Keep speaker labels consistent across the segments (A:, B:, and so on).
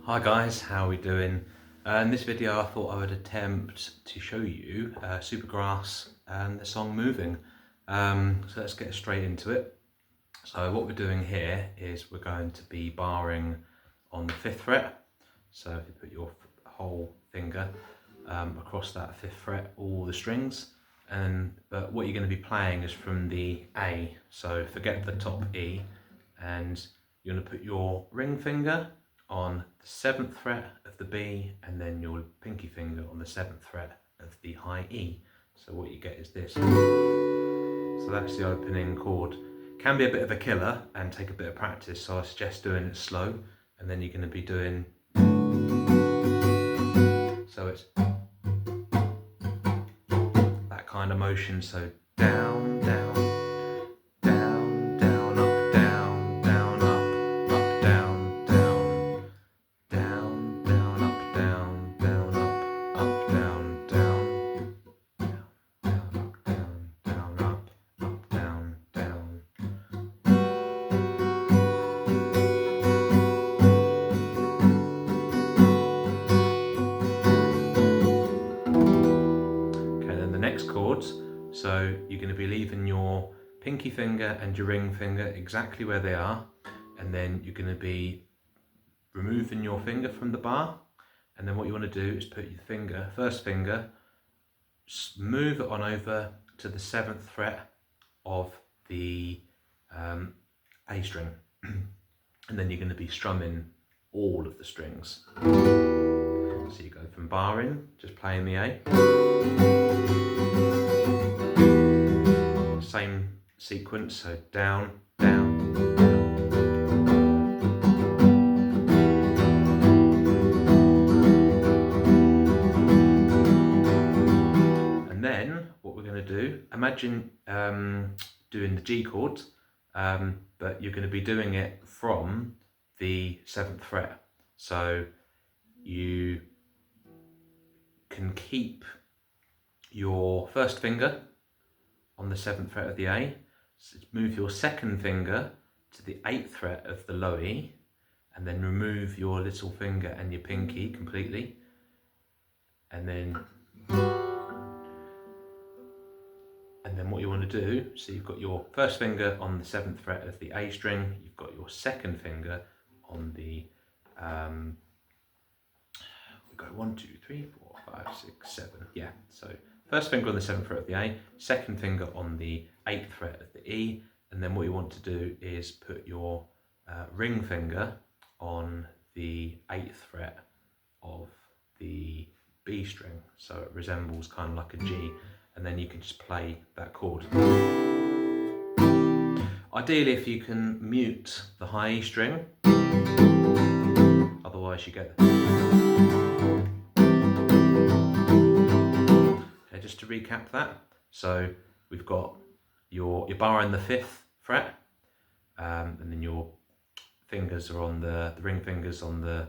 A: Hi guys, how are we doing? In this video I thought I would attempt to show you Supergrass and the song Moving. So let's get straight into it. So what we're doing here is we're going to be barring on the 5th fret. So if you put your whole finger across that 5th fret, all the strings, but what you're going to be playing is from the A. So forget the top E, and you're going to put your ring finger on the 7th fret of the B, and then your pinky finger on the 7th fret of the high E. So what you get is this. So that's the opening chord. Can be a bit of a killer and take a bit of practice, so I suggest doing it slow, and then you're going to be doing, so it's that kind of motion, so down, down, down, down, up, down, down, up, up, down, down, down, down, up, down, down, up, down, down, down, up, down, down, up, down, down. Okay, then the next chords. So you're going to be leaving your pinky finger and your ring finger exactly where they are, and then you're going to be removing your finger from the bar, and then what you want to do is put your finger, first finger, move it on over to the 7th fret of the A string, and then you're going to be strumming all of the strings. So you go from barring, just playing the A, same sequence, so down, down, and then what we're going to do, imagine doing the G chord, but you're going to be doing it from the 7th fret. So you can keep your first finger on the 7th fret of the A, so move your second finger to the 8th fret of the low E, and then remove your little finger and your pinky completely, and then what you want to do, so you've got your first finger on the 7th fret of the A string, you've got your second finger on the we go 1, 2, 3, 4, 5, 6, 7, yeah, so first finger on the 7th fret of the A, second finger on the 8th fret of the E, and then what you want to do is put your ring finger on the 8th fret of the B string, so it resembles kind of like a G, and then you can just play that chord. Ideally, if you can mute the high E string, otherwise you get. Okay, just to recap that, so we've got your bar on the 5th fret, and then your fingers are on the ring fingers on the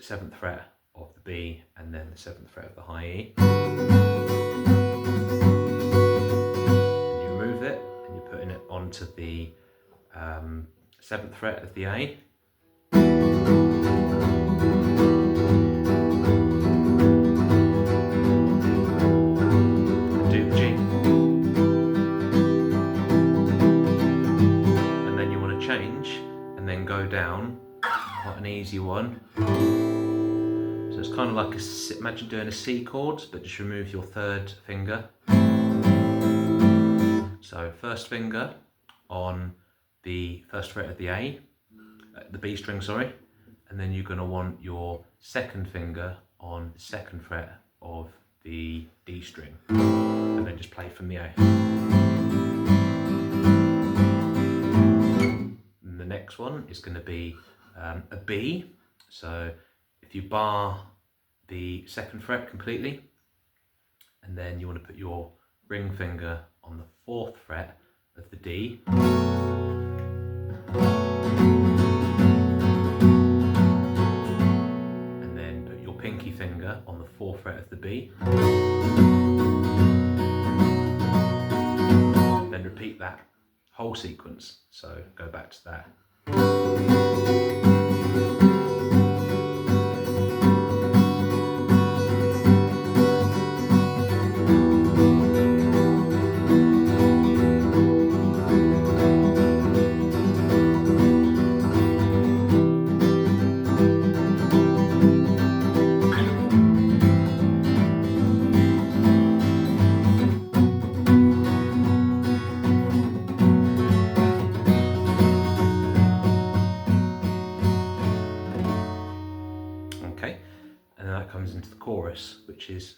A: 7th fret of the B, and then the 7th fret of the high E. And you remove it, and you're putting it onto the 7th fret of the A. And do the G. And then you want to change, and then go down, quite an easy one. So it's kind of like imagine doing a C chord, but just remove your third finger. So first finger on the first fret of the A, the B string, sorry, and then you're going to want your second finger on the second fret of the D string, and then just play from the A. And the next one is going to be a B, so if you bar the second fret completely, and then you want to put your ring finger on the fourth fret of the D, and then put your pinky finger on the fourth fret of the B, then repeat that whole sequence. So go back to that. Okay, and then that comes into the chorus, which is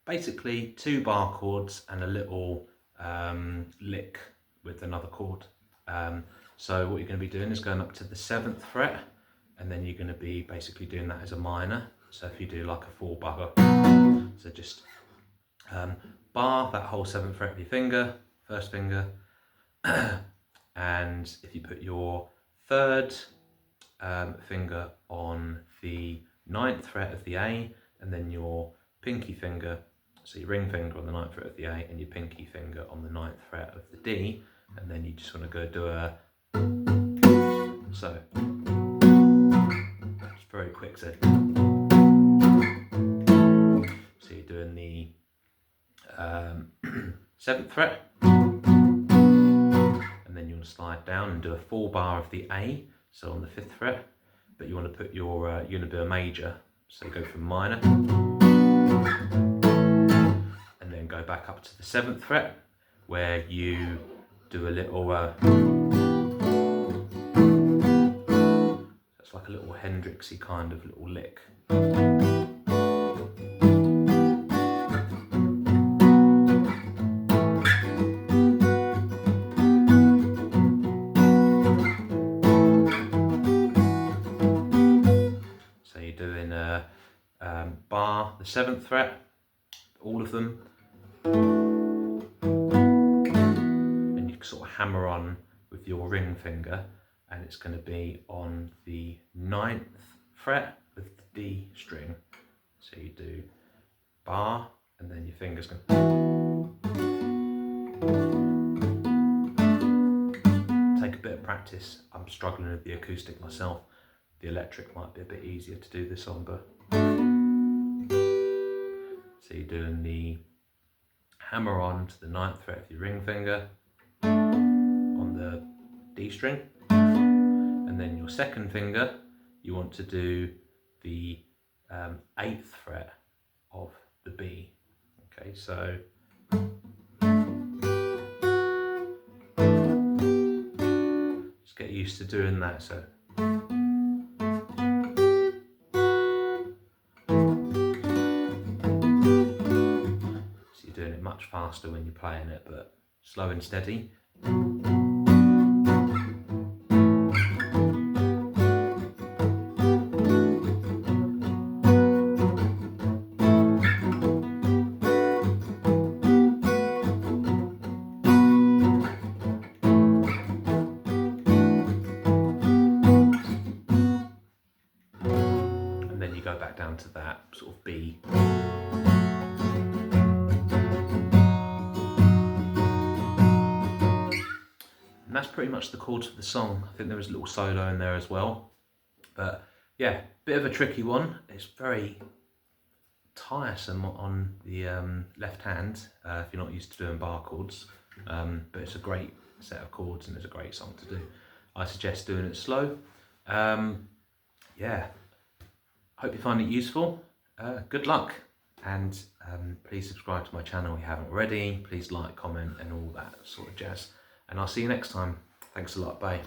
A: basically 2 bar chords and a little lick with another chord. So what you're going to be doing is going up to the 7th fret, and then you're going to be basically doing that as a minor. So if you do like a 4 bar, so just bar that whole 7th fret with your finger, first finger, and if you put your third finger on the 9th fret of the A, and then your pinky finger, so your ring finger on the 9th fret of the A and your pinky finger on the 9th fret of the D, and then you just want to go do a, so it's very quick, so you're doing the 7th fret, and then you want to slide down and do a 4 bar of the A, so on the 5th fret, but you want to put your, you're going to do a major, so you go from minor, and then go back up to the 7th fret, where you do a little, it's like a little Hendrixy kind of little lick. Bar the 7th fret, all of them, and you sort of hammer on with your ring finger, and it's going to be on the 9th fret of the D string. So you do bar, and then your finger's going to take a bit of practice. I'm struggling with the acoustic myself. The electric might be a bit easier to do this on, but so you're doing the hammer on to the 9th fret of your ring finger on the D string, and then your second finger, you want to do the 8th fret of the B. Okay, so just get used to doing that. So doing it much faster when you're playing it, but slow and steady. And then you go back down to that sort of B. And that's pretty much the chords for the song. I think there was a little solo in there as well. But yeah, bit of a tricky one. It's very tiresome on the left hand if you're not used to doing bar chords. But it's a great set of chords and it's a great song to do. I suggest doing it slow. Yeah, hope you find it useful. Good luck, and please subscribe to my channel if you haven't already. Please like, comment and all that sort of jazz. and I'll see you next time. Thanks a lot, bye.